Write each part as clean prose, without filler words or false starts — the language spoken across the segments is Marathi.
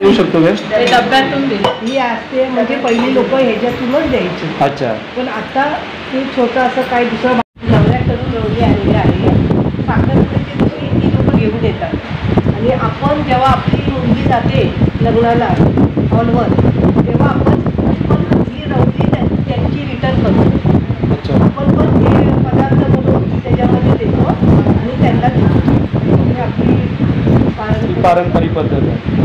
देऊ शकतो का? ते डब्यातून दे. ही असते म्हणजे पहिली लोक ह्याच्यातूनच द्यायची. अच्छा. पण आता ते छोटं असं काही दुसरं नवऱ्याकडून रवली आलेली आहे. साखरपुड्याची दुसरी ती लोक घेऊन येतात आणि आपण जेव्हा आपली मुलगी जाते लग्नाला हॉलवर तेव्हा आपण ही रवली त्यांची रिटर्न करतो. अच्छा. आपण पण हे पदार्थ बनवून त्याच्यामध्ये देतो आणि त्यांना देतो. ही आपली पारंपरिक पद्धत आहे.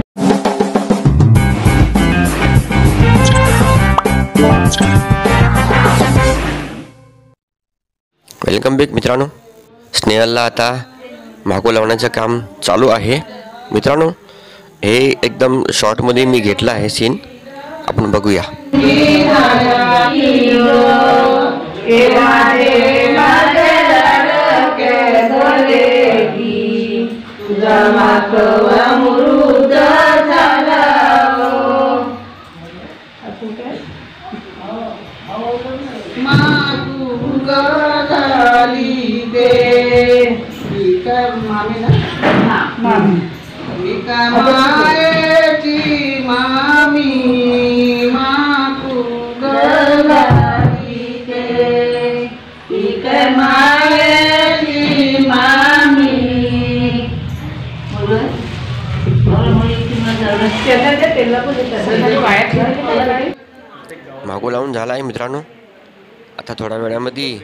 वेलकम बॅक मित्रांनो. स्नेहलला आता मागो लावण्याचं काम चालू आहे. मित्रांनो हे एकदम शॉर्टमध्ये मी घेतला आहे सीन, आपण बघूया. मागो लावून झाला आहे मित्रांनो. आता थोड्या वेळामध्ये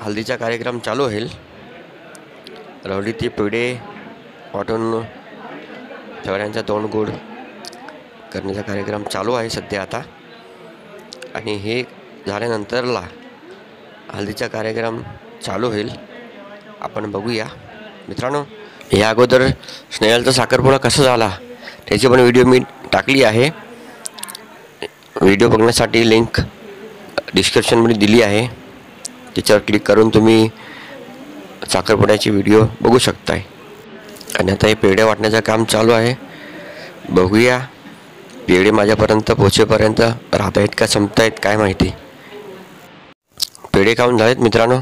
हल्दीचा कार्यक्रम चालू होईल. रवली ते पेढे वाटून सगळ्यांचा तोंड गोड करण्याचा कार्यक्रम चालू आहे सध्या आता. आणि हे झाल्यानंतरला हल्दीचा कार्यक्रम चालू होईल, आपण बघूया मित्रांनो. या अगोदर स्नेहलचा साखरपुडा कसा झाला त्याची पण व्हिडिओ मी टाकली आहे. व्हिडिओ बघण्यासाठी लिंक डिस्क्रिप्शनमध्ये दिली आहे, त्याच्यावर क्लिक करून तुम्ही साखरपुड्याची व्हिडिओ बघू शकताय. आणि आता हे पेढे वाटण्याचं काम चालू आहे. बघूया पेढे माझ्यापर्यंत पोहोचेपर्यंत राहत आहेत का संपत आहेत काय माहिती. पेढे खाऊन झालेत मित्रांनो.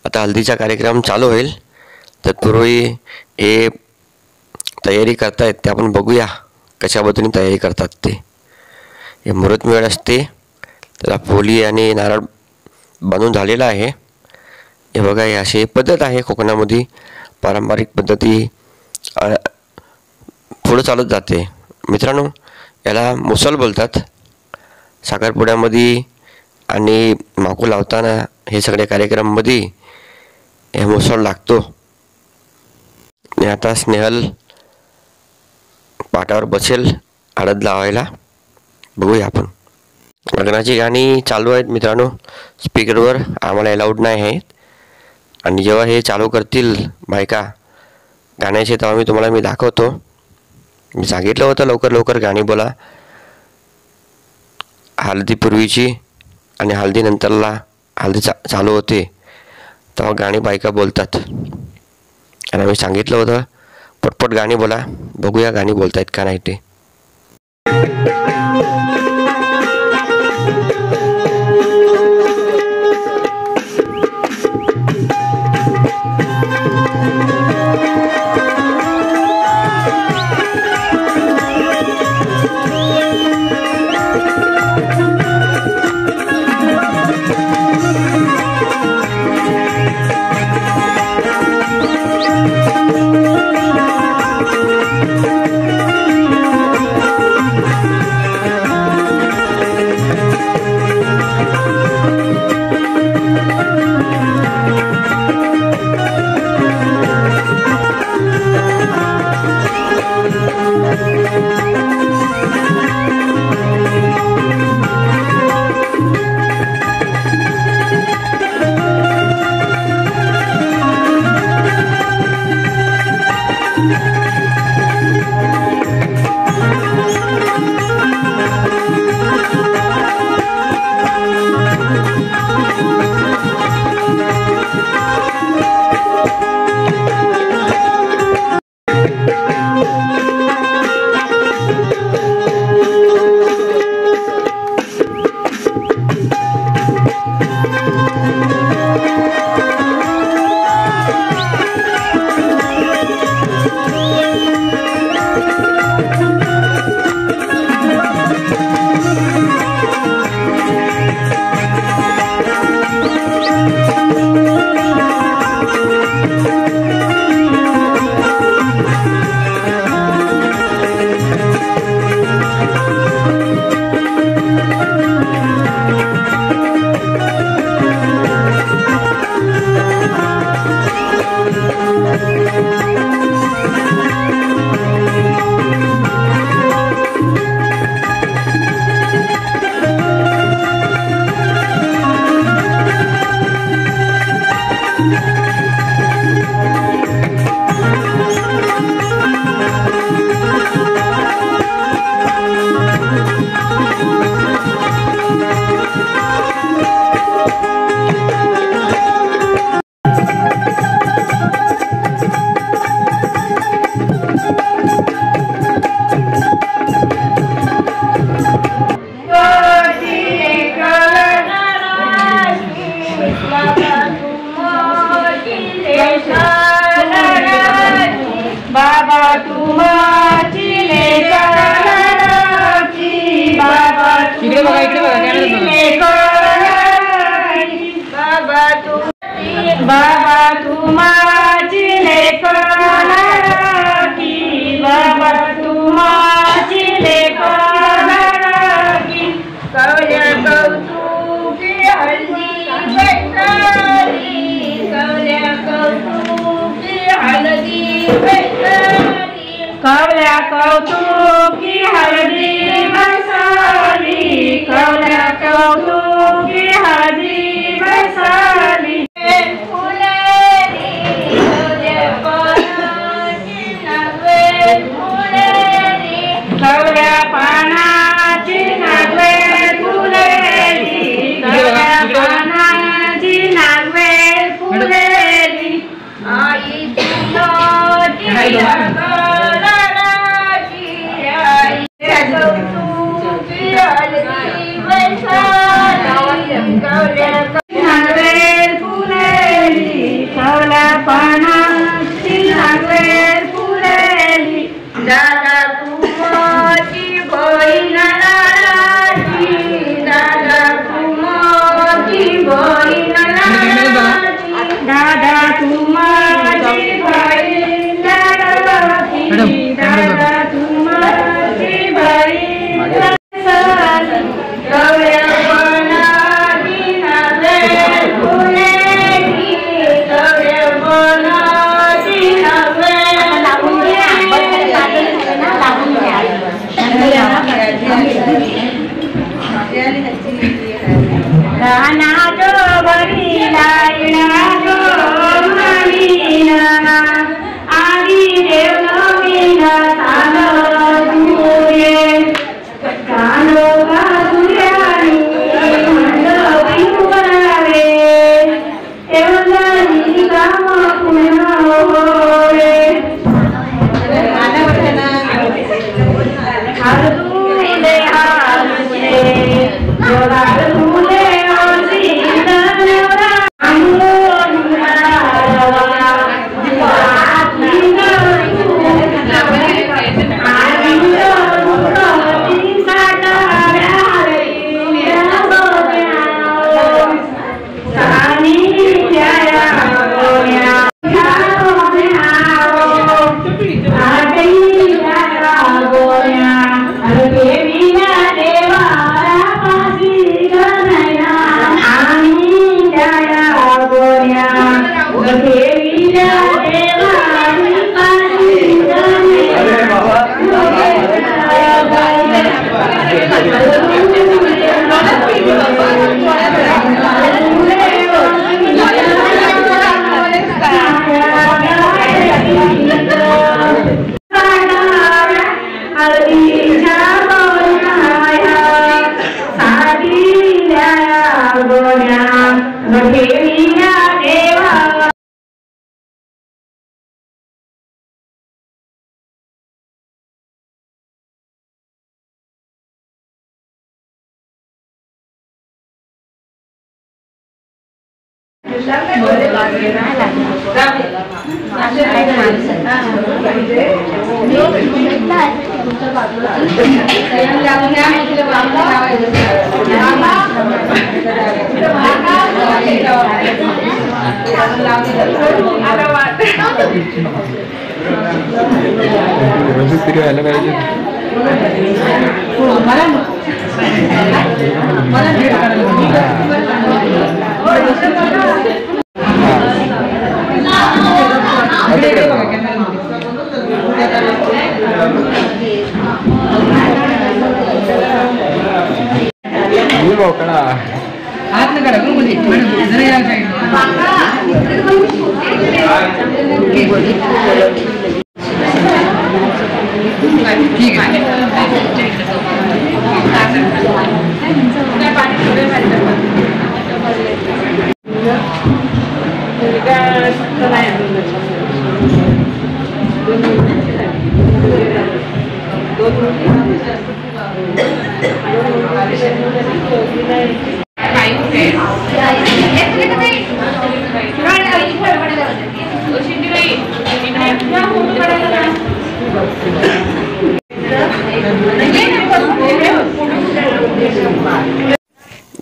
आता हल्दीचा कार्यक्रम चालू होईल. तत्पूर्वी हे तयारी करतायत ते आपण बघूया कशा पद्धतीने तयारी करतात ते. हे मुहूर्तमेळ असते, त्याला पोली आणि नारळ बांधून झालेला आहे. हे बघा, ही अशी पद्धत आहे कोकणामध्ये. पारंपरिक पद्धती पुढं चालत जाते मित्रांनो. याला मुसल बोलतात. साखरपुड्यामध्ये आणि माकू लावताना हे सगळे कार्यक्रममध्ये हे मुसल लागतो. आणि आता स्नेहल पाटावर बसेल हळद लावायला. बघूया आपण. लग्नाची गाणी चालू आहेत मित्रांनो स्पीकरवर, आम्हाला अलाउड नाही आहेत. आणि जेव्हा हे चालू करतील बायका गाण्याचे तेव्हा मी दाखवतो. मी सांगितलं होतं लवकर लवकर गाणी बोला. हळदीपूर्वीची आणि हळदीनंतरला हळदी चालू होते तेव्हा गाणी बायका बोलतात. आणि मी सांगितलं होतं पटपट गाणी बोला. बघूया गाणी बोलतायत का नाही ते.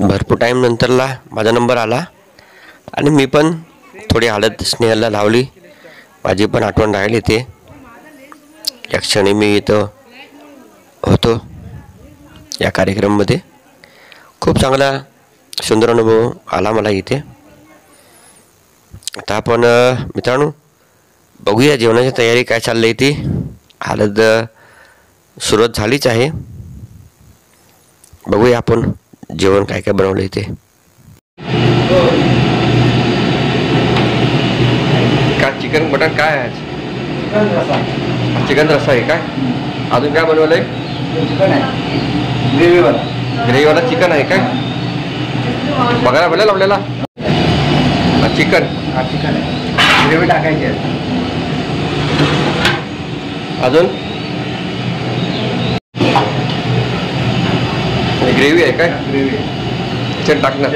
भरपूर टाईम नंतरला माझा नंबर आला आणि मी पण थोडी हळद स्नेहलला लावली. माझी पण आठवण राहिली ते या क्षणी मी इथं होतो या कार्यक्रममध्ये. खूप चांगला सुंदर अनुभव आला मला इथे. आता आपण मित्रांनो बघूया जेवणाची तयारी काय चालली आहे ती. हळद सुरुवात झालीच आहे. बघूया आपण जेवण काय काय बनवलं इथे. काय चिकन मटन काय आहे आज? चिकन रस्सा आहे काय? अजून काय बनवलंय? ग्रेव्हीवाला चिकन आहे काय? बघायला भेटेल आपल्याला. चिकन ग्रेव्ही टाकायची आहे. अजून ग्रेव्ही आहे काय? ग्रेव्ही चिकन टाकणार.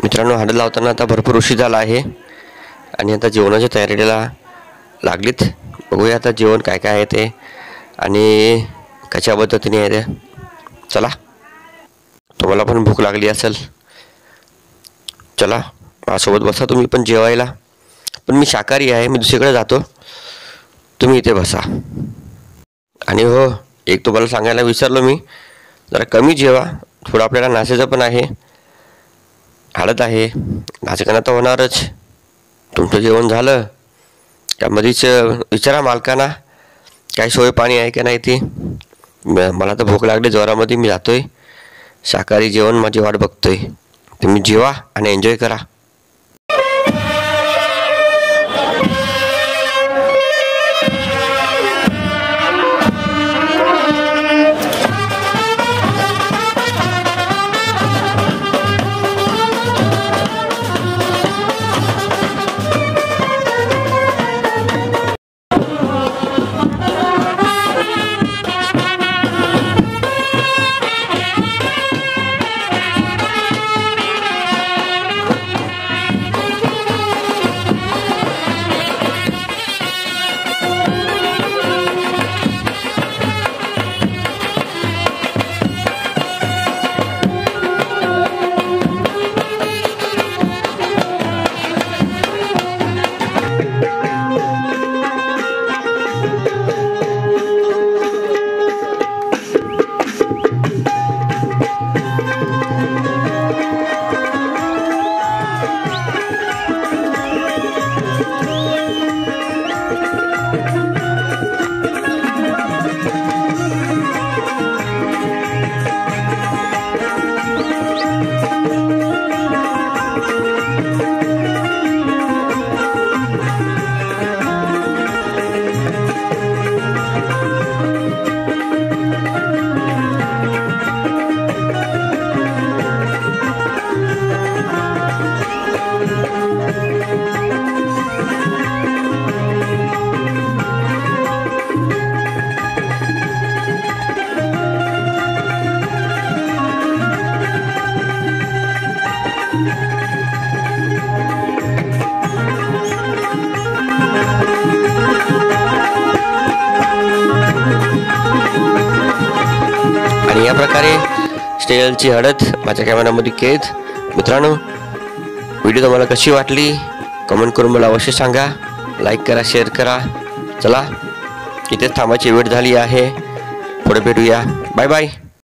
मित्रांनो हळद लावताना आता भरपूर उशीर झाला आहे आणि आता जेवणाच्या तयारीला लागलीत. बघूया आता जेवण काय काय आहे ते आणि कशा पद्धतीने आहे ते. चला तुम्हाला पण भूक लागली असेल, चला माझ्यासोबत बसा तुम्ही पण जेवायला. पण मी शाकाहारी आहे, मी दुसरीकडे जातो, तुम्ही इथे बसा. आणि हो, एक तुम्हाला सांगायला विसरलो मी, जरा कमी जेवा, थोडं आपल्याला नाचायचं पण आहे, हळद आहे, नाचगाणं तर होणारच. तुमचं जेवण झालं त्यामध्येच विचारा मालकांना काय सोय पाणी आहे का नाही ती. मला तर भूक लागली जोरामध्ये, मी जातोय, शाकाहारी जेवण माझी वाट बघतोय. तुम्ही जेवा आणि एन्जॉय करा. आणि या प्रकारे स्टेलची हळद माझ्या कॅमेरामध्ये कैद. मित्रांनो, व्हिडिओ तुम्हाला कशी वाटली कमेंट करून मला अवश्य सांगा. लाईक करा, शेअर करा. चला, इथेच थांबायची वेळ झाली आहे. पुढे भेटूया. Bye bye.